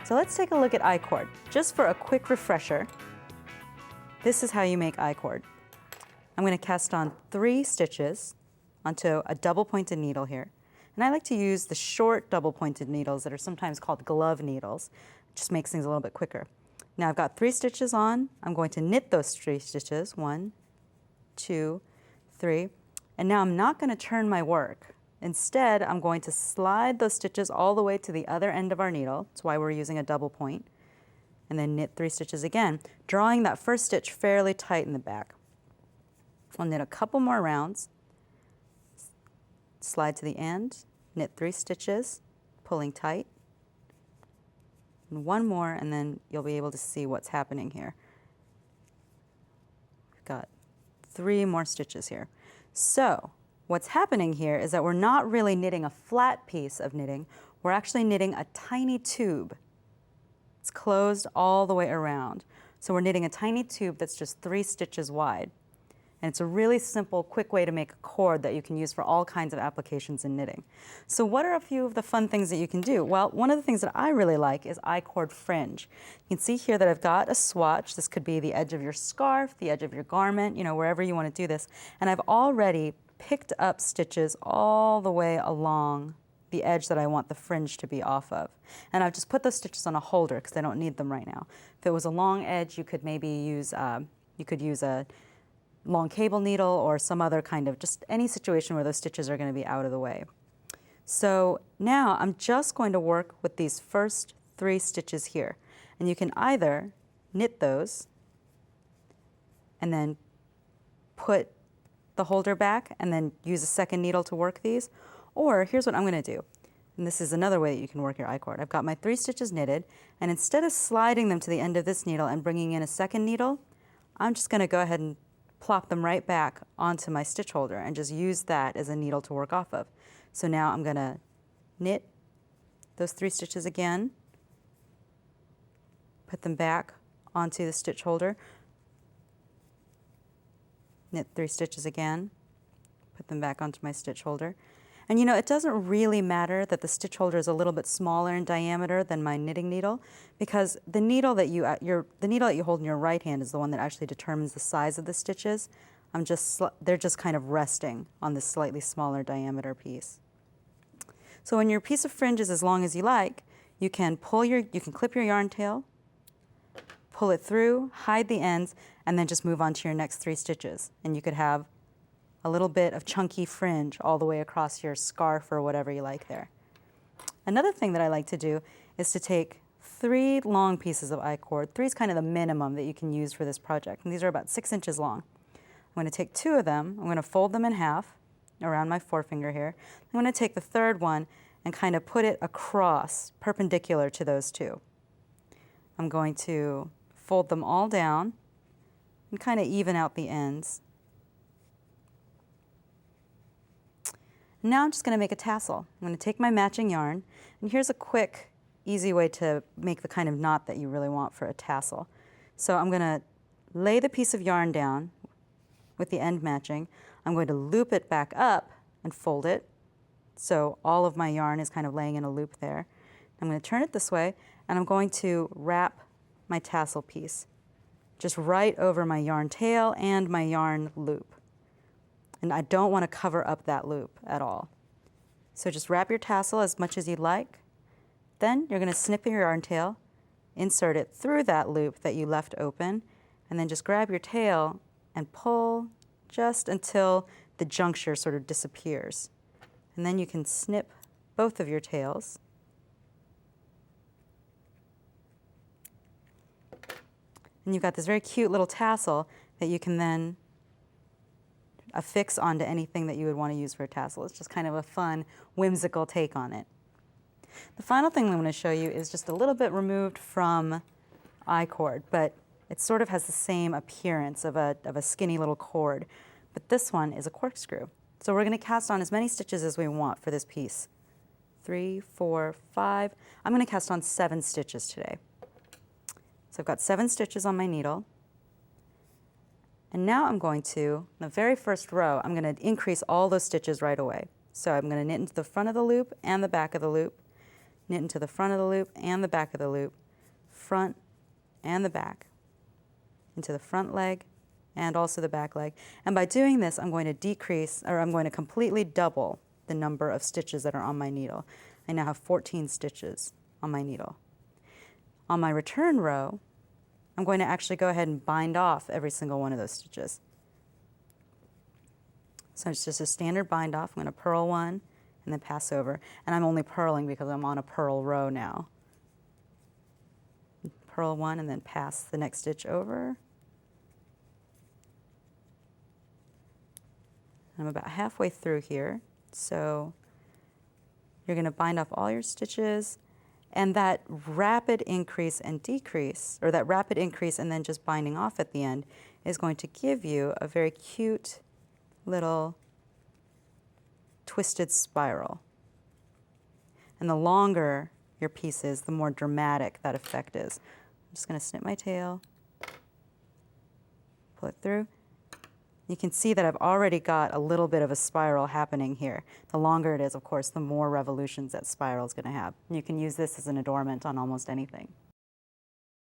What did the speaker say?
So let's take a look at ICord. Just for a quick refresher, this is how you make ICord. I'm going to cast on 3 stitches onto a double-pointed needle here. And I like to use the short double-pointed needles that are sometimes called glove needles. It just makes things a little bit quicker. Now I've got 3 stitches on. I'm going to knit those 3 stitches. 1, 2, 3. And now I'm not going to turn my work. Instead, I'm going to slide those stitches all the way to the other end of our needle. That's why we're using a double point. And then knit 3 stitches again, drawing that first stitch fairly tight in the back. I'll knit a couple more rounds, slide to the end, knit 3 stitches, pulling tight, and 1 more, and then you'll be able to see what's happening here. We've got 3 more stitches here. So what's happening here is that we're not really knitting a flat piece of knitting, we're actually knitting a tiny tube. It's closed all the way around. So we're knitting a tiny tube that's just 3 stitches wide. And it's a really simple, quick way to make a cord that you can use for all kinds of applications in knitting. So what are a few of the fun things that you can do? Well, one of the things that I really like is ICord Fringe. You can see here that I've got a swatch. This could be the edge of your scarf, the edge of your garment, you know, wherever you want to do this. And I've already picked up stitches all the way along the edge that I want the fringe to be off of. And I've just put those stitches on a holder because I don't need them right now. If it was a long edge, you could maybe use, you could use a long cable needle or some other kind of, just any situation where those stitches are going to be out of the way. So now I'm just going to work with these first 3 stitches here. And you can either knit those and then put the holder back and then use a second needle to work these, or here's what I'm going to do. And this is another way that you can work your ICord. I've got my 3 stitches knitted, and instead of sliding them to the end of this needle and bringing in a second needle, I'm just going to go ahead and plop them right back onto my stitch holder and just use that as a needle to work off of. So now I'm going to knit those 3 stitches again, put them back onto the stitch holder, knit 3 stitches again, put them back onto my stitch holder. And you know, it doesn't really matter that the stitch holder is a little bit smaller in diameter than my knitting needle, because the needle that you hold in your right hand is the one that actually determines the size of the stitches. They're just kind of resting on this slightly smaller diameter piece. So when your piece of fringe is as long as you like, you can clip your yarn tail, pull it through, hide the ends, and then just move on to your next 3 stitches. And you could have a little bit of chunky fringe all the way across your scarf or whatever you like there. Another thing that I like to do is to take 3 long pieces of ICord. 3 is kind of the minimum that you can use for this project, and these are about 6 inches long. I'm going to take 2 of them, I'm going to fold them in half around my forefinger here. I'm going to take the 3rd one and kind of put it across, perpendicular to those 2. I'm going to fold them all down and kind of even out the ends. Now I'm just going to make a tassel. I'm going to take my matching yarn, and here's a quick, easy way to make the kind of knot that you really want for a tassel. So I'm going to lay the piece of yarn down with the end matching. I'm going to loop it back up and fold it, so all of my yarn is kind of laying in a loop there. I'm going to turn it this way, and I'm going to wrap my tassel piece just right over my yarn tail and my yarn loop. And I don't want to cover up that loop at all. So just wrap your tassel as much as you'd like. Then you're going to snip your yarn tail, insert it through that loop that you left open, and then just grab your tail and pull just until the juncture sort of disappears. And then you can snip both of your tails. And you've got this very cute little tassel that you can then affix onto anything that you would want to use for a tassel. It's just kind of a fun, whimsical take on it. The final thing I'm going to show you is just a little bit removed from ICord, but it sort of has the same appearance of a skinny little cord. But this one is a corkscrew. So we're going to cast on as many stitches as we want for this piece. 3, 4, 5. I'm going to cast on 7 stitches today. So I've got 7 stitches on my needle. And now I'm going to, in the very first row, I'm going to increase all those stitches right away. So I'm going to knit into the front of the loop and the back of the loop, knit into the front of the loop and the back of the loop, front and the back, into the front leg and also the back leg. And by doing this, I'm going to decrease, or I'm going to completely double the number of stitches that are on my needle. I now have 14 stitches on my needle. On my return row, I'm going to actually go ahead and bind off every single one of those stitches. So it's just a standard bind off. I'm going to purl one and then pass over. And I'm only purling because I'm on a purl row now. Purl one and then pass the next stitch over. I'm about halfway through here. So you're going to bind off all your stitches, and that rapid increase and decrease, or that rapid increase and then just binding off at the end, is going to give you a very cute little twisted spiral. And the longer your piece is, the more dramatic that effect is. I'm just going to snip my tail, pull it through. You can see that I've already got a little bit of a spiral happening here. The longer it is, of course, the more revolutions that spiral is going to have. You can use this as an adornment on almost anything.